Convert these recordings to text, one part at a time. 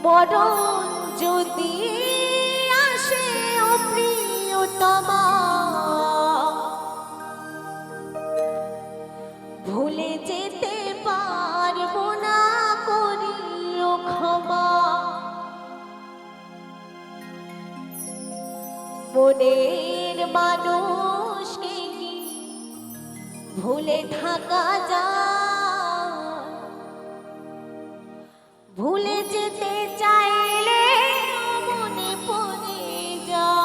মরণ যদি আসে ও প্রিয়তমা, ভুলে যেতে পারবো না, করিও ক্ষমা। মনের মানুষকে কি ভুলে থাকা যায়? ভুলে যেতে চাইলে মনে পড়ে যায়।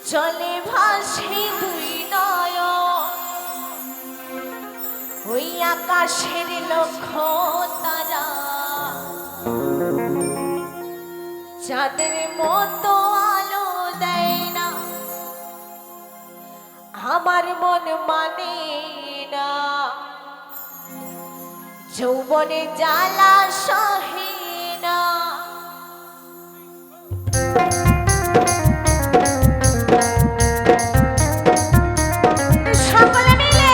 চলে ভাসে দুই নয়ন ওই আকাশের লক্ষ্য তারা চাঁদের মতো আলো দেয় না আমার মন মানে না যৌবনে জ্বালা সহে না সকলে মিলে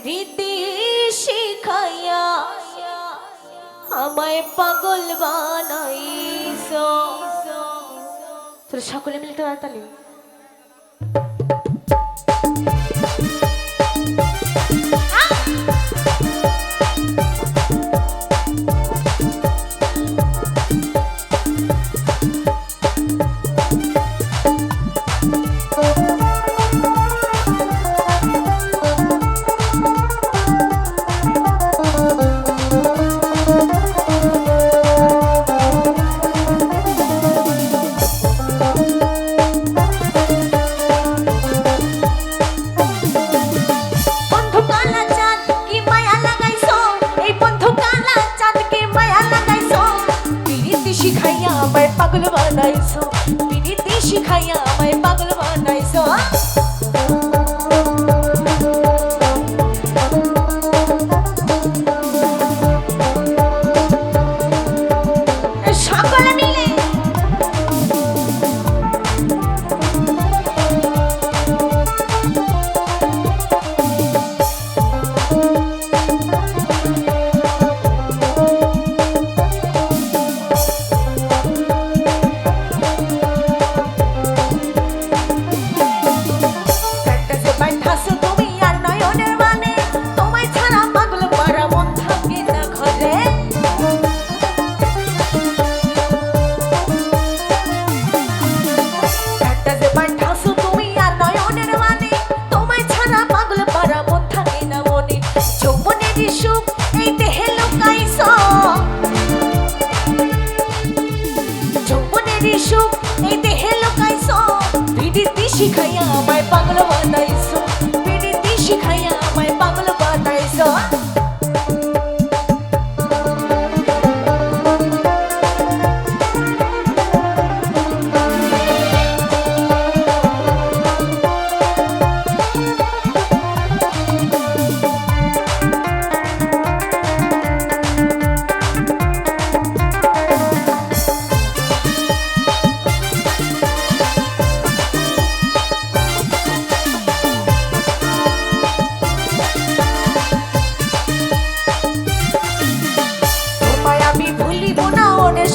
রীতি শিখাইয়া আমায় পাগল বানাইছো। তোরা সকলে মিলে একটু তালি। পাগল বানাইছো বিনীতি শিখাইয়া আমায় পাগল বানাইছো। সকলে মিলে শিখাইয়া আমায় পাগল বানাইছো বিনীতি শিখাইয়া আমায় পাগল বানাইছো।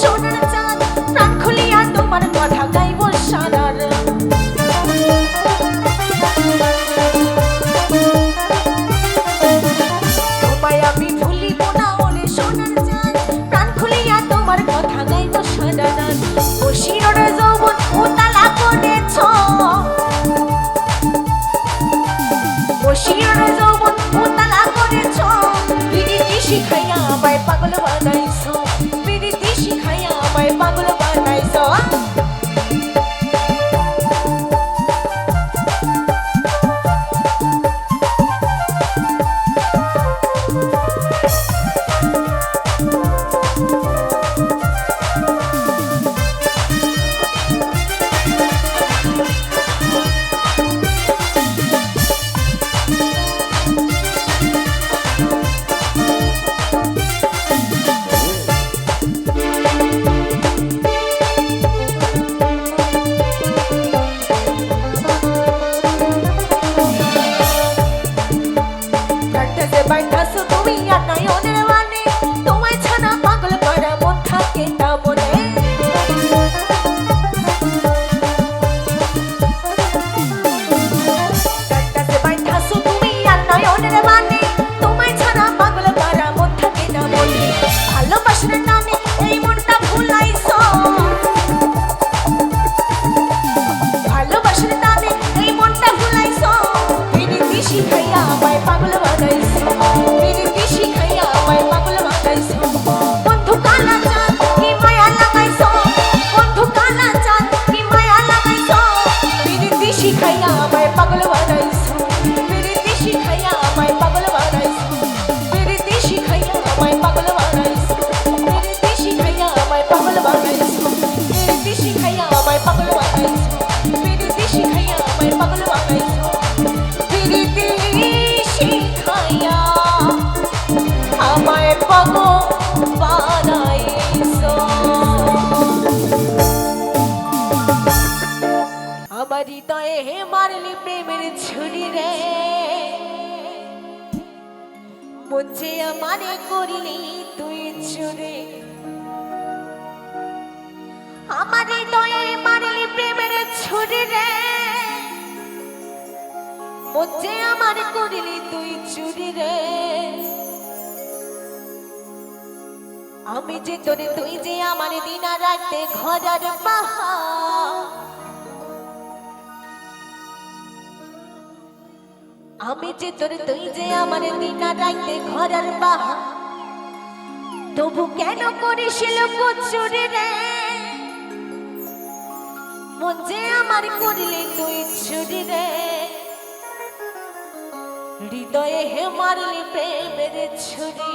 সোনার চাঁদ প্রাণ খুলিয়া তোমার কথা গাইব সারা রাত। তোমায় আমি ভুলিব না ওরে সোনার চাঁদ প্রাণ খুলিয়া তোমার কথা গাইব সারা রাত। ও শিরোর যৌবন উতালা করেছ ও শিরোর যৌবন উতালা করেছ বিনীতি শিখাইয়া আমায় পাগল বানাইছো বিনীতি শিখাইয়া আমায় পাগল বানাইছো। হৃদয়ে মারলি প্রেমের ছুরি রে মন যে আমারে করলি তুই চুরি আমার হৃদয়ে মারলি প্রেমের ছুরি রে মন যে আমারে করলি তুই চুরি রে আমি যে তোরে তুই যে আমার দিনা রাতে ঘরের বাহা আমি যে তোরে তুই যে আমার দিনা রাতে ঘরের বাহা তবু কেন করিস লুকোচুরি রে মন যে আমার করলি তুই চুরি রে হৃদয়ে হে মারলি প্রেমের ছুরি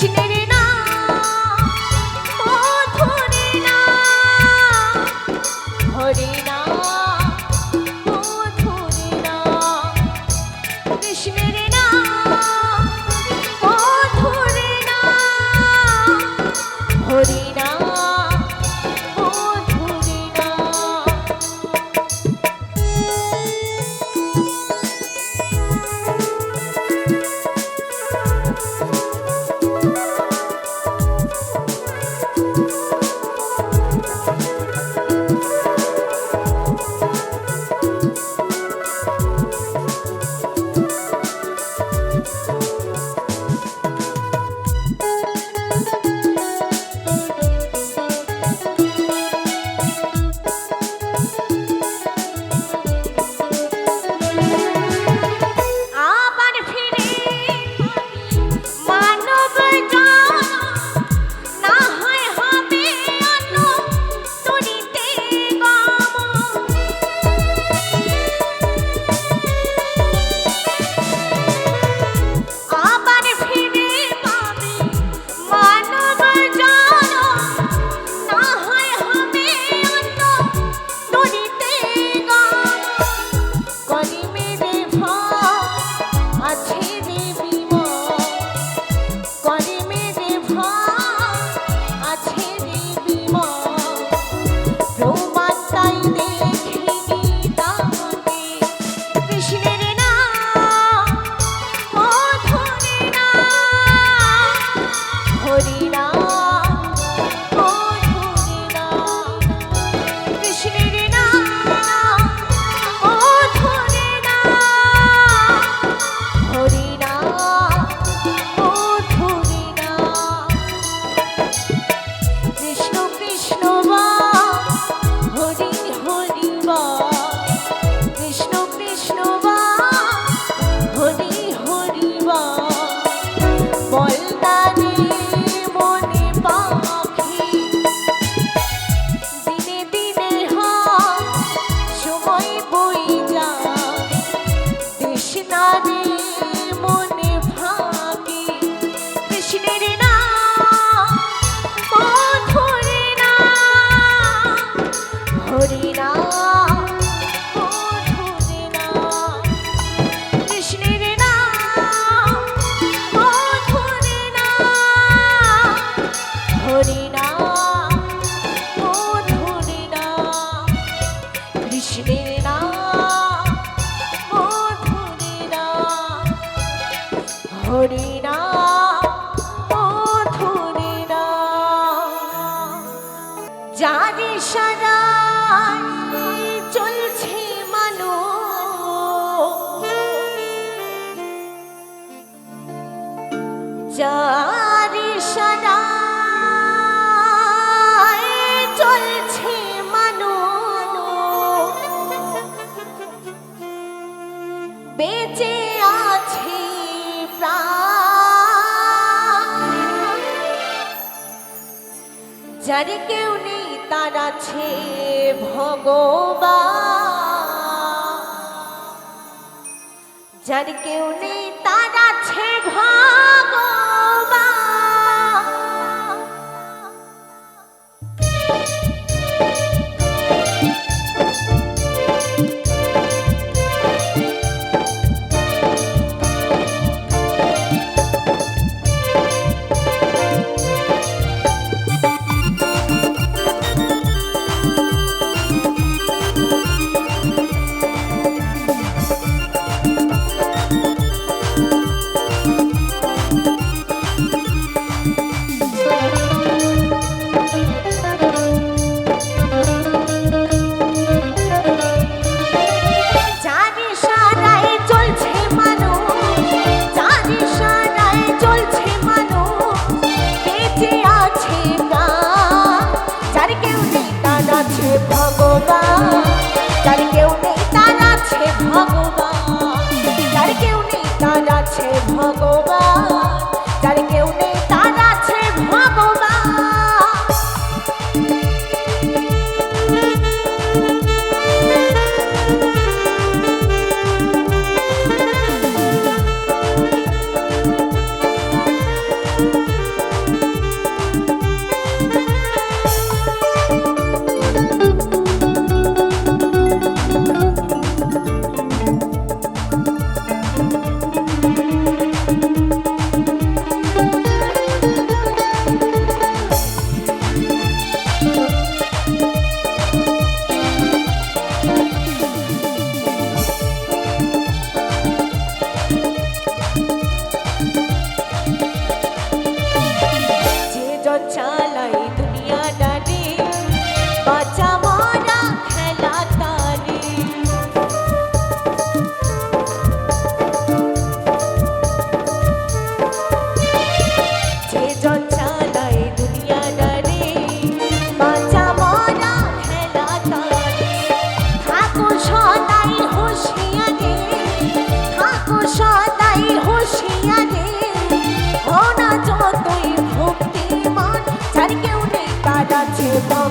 কৃষ্ণের নাম মধুরে নাম হরে নাম মধুরে নাম কৃষ্ণের নাম মধুরে নাম হরে নাম মধুরে নাম আবার ফিরে মানব জান না হয় হবে অন্য তরিতে গম আবার ফিরে পাবে মানব জান না হয় হবে অন্য তরিতে গম করি মেরে আছে দেবী মা করে মেরে আছে দেবী মা প্রমাণ তাই দেখি গীতাতে কৃষ্ণের নাম মধুরে নাম হরি নাম মধুরে নাম কৃষ্ণের নাম মধুরে নাম হরি নাম মধুরে নাম কৃষ্ণ কৃষ্ণ বা হরি হরি বা কৃষ্ণ কৃষ্ণ বা হরি হরি বা বলদানে মনে পাখি দিনে দিনে হয় সময় বই যায় তৃষ্ণারে মনে ভাগি কৃষ্ণের নাম মধুরে নাম হরি নাম মধুরে নাম কৃষ্ণের নাম মধুরে নাম হরি নাম মধুরে নাম কৃষ্ণের নাম মধুরে নাম হরি নাম মধুরে নাম যার ইশারায় চলছে মানুষ যার ইশারায় চলছে মানুষ বেঁচে আছে প্রাণ যার কেউ নেই তার আছে ভগবান যার কেউ নেই তার আছে ভগবান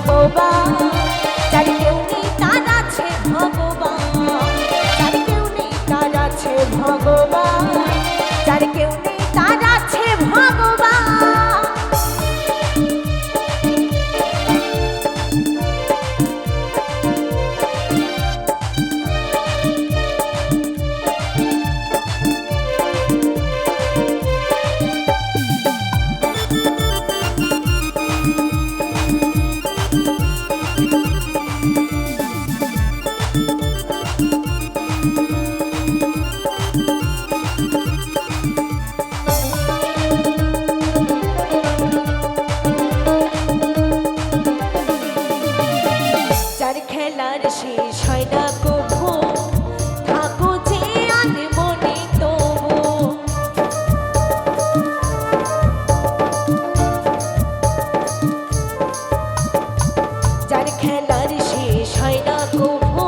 ভগবান, যার কেউ নেই তার আছে ভগবান, যার কেউ নেই তার আছে ভগবান, যার কেউ নেই তার আছে ভগবান। যার খেলার শেষ হয় না কভু, থাকো যে আনমনে তবু। যার খেলার শেষ হয় না কভু,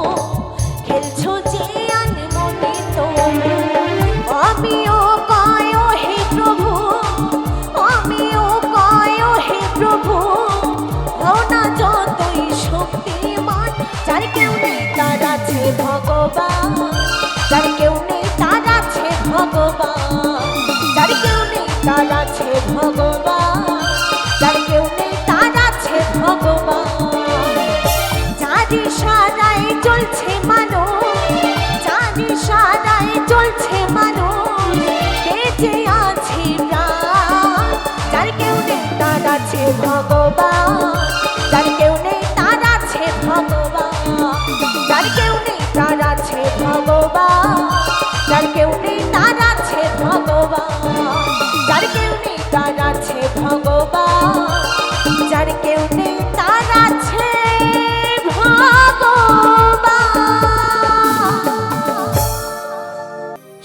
খেলছো যে আনমনে তবু। আমিও কয় হে প্রভু, আমিও কয় হে প্রভু, হও না যতই শক্তিমান, যার কেউ নেই তার আছে ভগবান, যার কেউ নেই তার আছে ভগবান, যার কেউ নেই তার আছে ভগবান, যার কেউ নেই তার আছে ভগবান। যার ইশারায় চলছে মানুষ, যার ইশারায় চলছে মানুষ, বেঁচে আছে প্রাণ, যার কেউ নেই তার আছে ভগবান, যার কেউ নেই তার আছে ভগবান, যার কেউ নেই তার আছে ভগবান, যার কেউ নেই তার আছে ভগবান, যার কেউ নেই তার আছে ভগবান, যার কেউ নেই তার আছে ভগবান।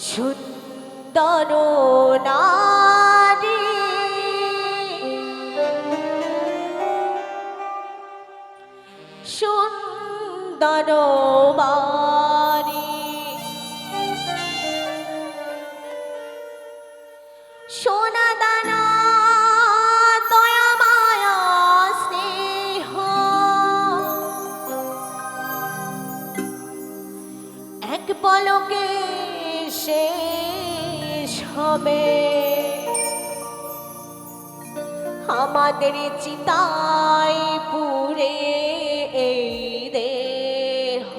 সুন্দর নারী, সুন্দর বাড়ি, সোনা দানা দয়া মায়া স্নেহ, এক পলকে শেষ হবে আমাদের চিতায় পুরে এই দেহ।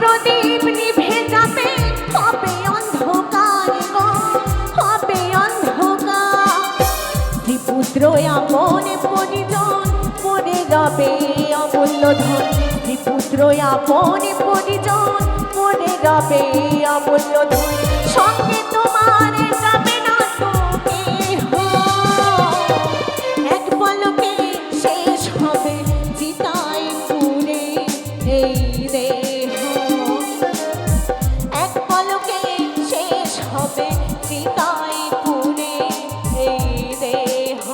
প্রদীপ নিভে যাবে, হবে অন্ধকার গো, হবে অন্ধকার। স্ত্রীপুত্র আপন পরিজন পড়ে রবে অমূল্য ধন, স্ত্রীপুত্র আপন পরিজন পড়ে রবে অমূল্য ধন। সঙ্গে তোমার যাবে না তো কেহ, এক পলকে শেষ হবে চিতায় পুড়ে এই দেহ, এক পলকে শেষ হবে চিতায় পুড়ে এই দেহ।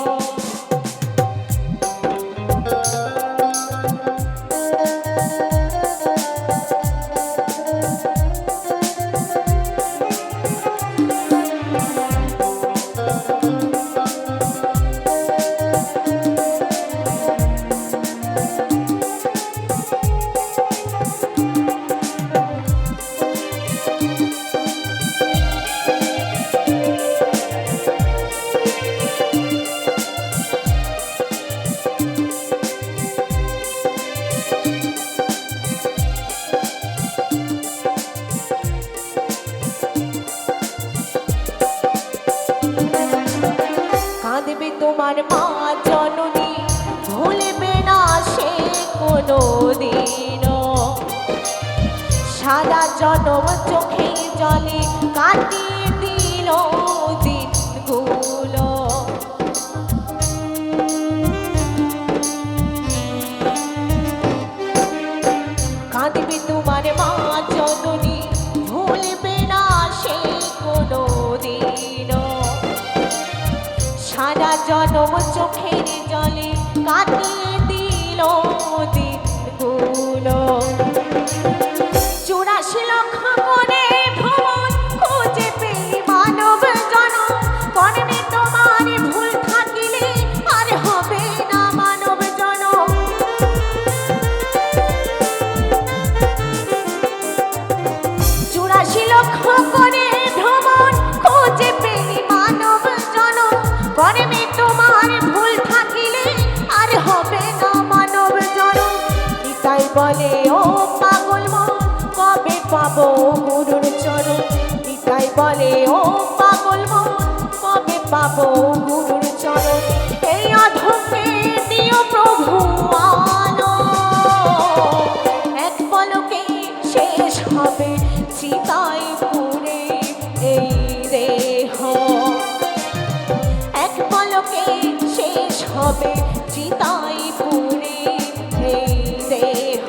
কাঁদবে তোমার মা জননী, ভুলবে না সে কোনোদিনও, সারা জনম চোখে জলে কাটিয়ে দিল দিনগুলো। কাঁদবে তোমার মা জননী, ভুলবে না সে কোনোদিনও, সারা জনম চোখের জলে কাটিয়ে দিল দিনগুলো। 84 লক্ষ করে ভ্রমণ খুঁজে পেলি মানব জনম, কর্মে তোমার ভুল থাকিলে আর হবে না মানব জনম। 84 লক্ষ করে ভ্রমণ খুঁজে পেলি মানব জনম, কর্মে তোমার ভুল থাকিলে আর হবে না মানব জনম। নিতাই বলে ও পাগল মন, কবে পাবো গুরুর চরণ, নিতাই বলে ও পাগল মন, কবে পাবো গুরুর চরণ। এই অধমকে দিও প্রভু আলো, এক পলকে শেষ হবে চিতায় পুড়ে এই দেহ, এক পলকে শেষ হবে চিতায় পুড়ে এই দেহ।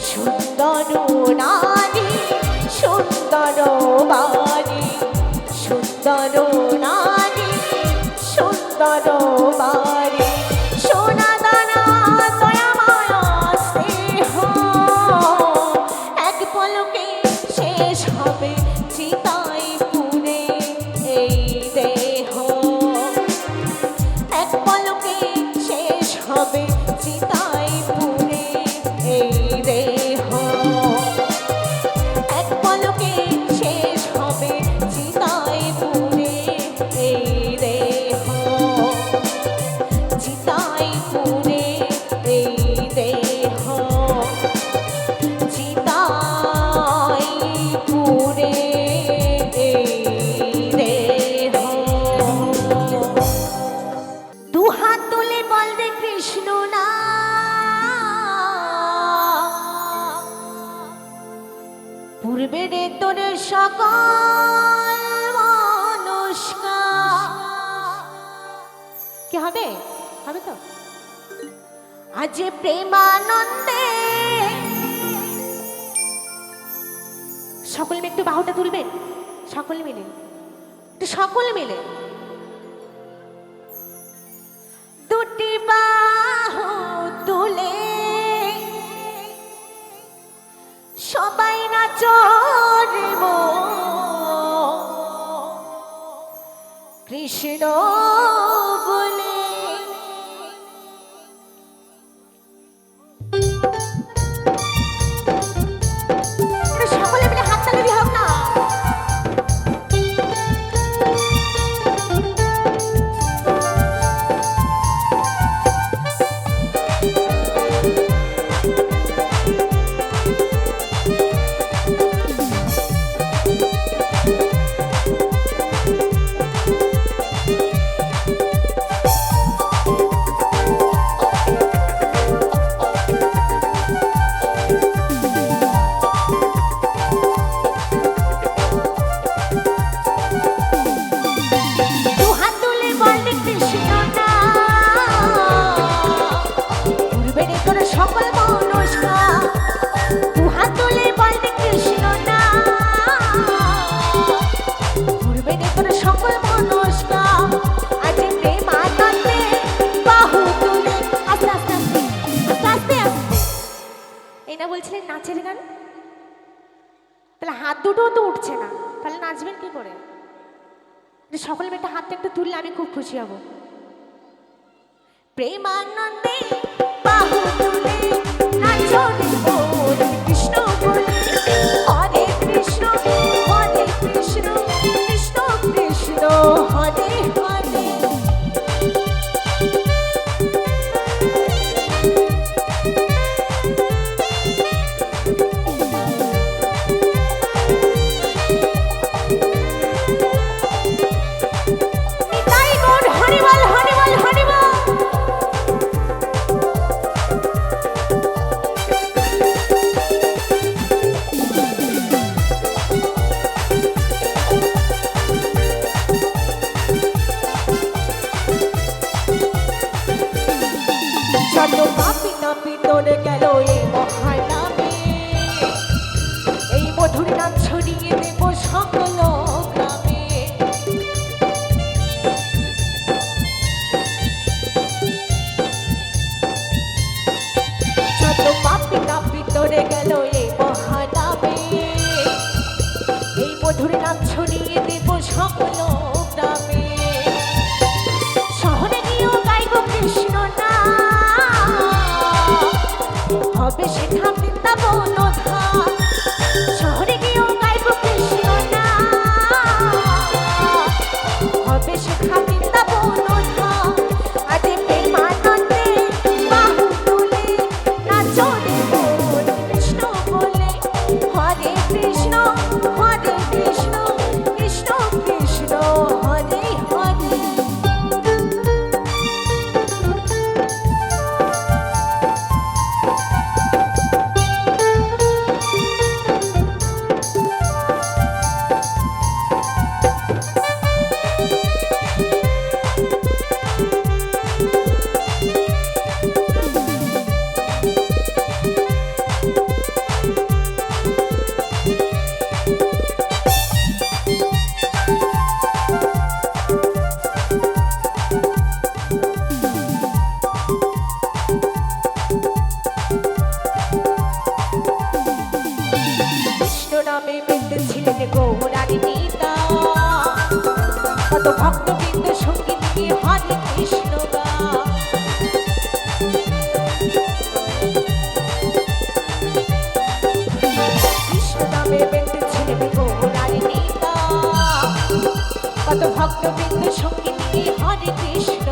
সুন্দর নারী সুন্দর বাড়ি, সুন্দর নারী সুন্দর বাড়ি, সোনা দানা দয়া মায়া স্নেহ, এক পলকে শেষ হবে চিতায় পুড়ে এই দেহ, এক পলকে শেষ হবে চিতায় পুড়ে এই দেহ, এক পলকে শেষ হবে চিতায় পুড়ে এই দেহ, চিতায় পুড়ে এই দেহ, চিতায় পুড়ে এই দেহ। দুহাত তুলে বলবে কৃষ্ণ না, পূর্বে রে তোর সকল মনস্কার। কি হবে? হবে তো? আজ প্রেমানন্দে সকলে একটু বাহুটা তুলবেন, সকলে মিলে, একটু সকলে মিলে দুটি বাহু তুলে সবাই নাচরিব কৃষ্ণ বলে। সকলে মিলে হাততালি দিয়ে হোক না। সকল মনস্কা দুহাত তুলে বলতে কৃষ্ণ না পূর্বে তোর সকল মনস্কা আজ প্রেম আনন্দে বাহু তুলে আস্তে আস্তে আস্তে আস্তে আস্তে আস্তে এই না বলছিলেন নাচের গান তাহলে হাত দুটোও তো উঠছে না তাহলে নাচবেন কি করে সকল মেয়েটা হাতটা একটু তুললে আমি খুব খুশি হব প্রেমানন্দে বাহু তুলে নাচো রে বল কৃষ্ণ বলে হরে কৃষ্ণ কৃষ্ণ কৃষ্ণ হরে হরে নিতাই গৌর হরি বল হরি বল হরি বল যত পাপি নাপি তোরে গেল এই মহানামে এই মধুর নাম ছড়িয়ে দেব সকল গ্রামে যত পাপি নাপি তোরে গেল এই মহানামে এই মধুর নাম ছড়িয়ে দেব সকল গ্রামে শহরে গিয়েও গাইব কৃষ্ণ না হবে সেটা বৃন্দাবন ধাম শহরে গিয়েও গাইব কৃষ্ণ না হবে সেটা বৃন্দাবন ধাম আজ প্রেমানন্দে বাহু তুলে নাচো রে বল কৃষ্ণ বলে হরে কৃষ্ণ কৃষ্ণ কৃষ্ণ হরে হরে নামে বেঁধেছিলেন গৌরারি নিতা কত ভক্তবৃন্দ সঙ্গীত গিয়ে হরে কৃষ্ণ গা কৃষ্ণ নামে বেঁধেছিলেন গৌরারি নিতা কত ভক্তবৃন্দ সঙ্গীত গিয়ে হরে কৃষ্ণ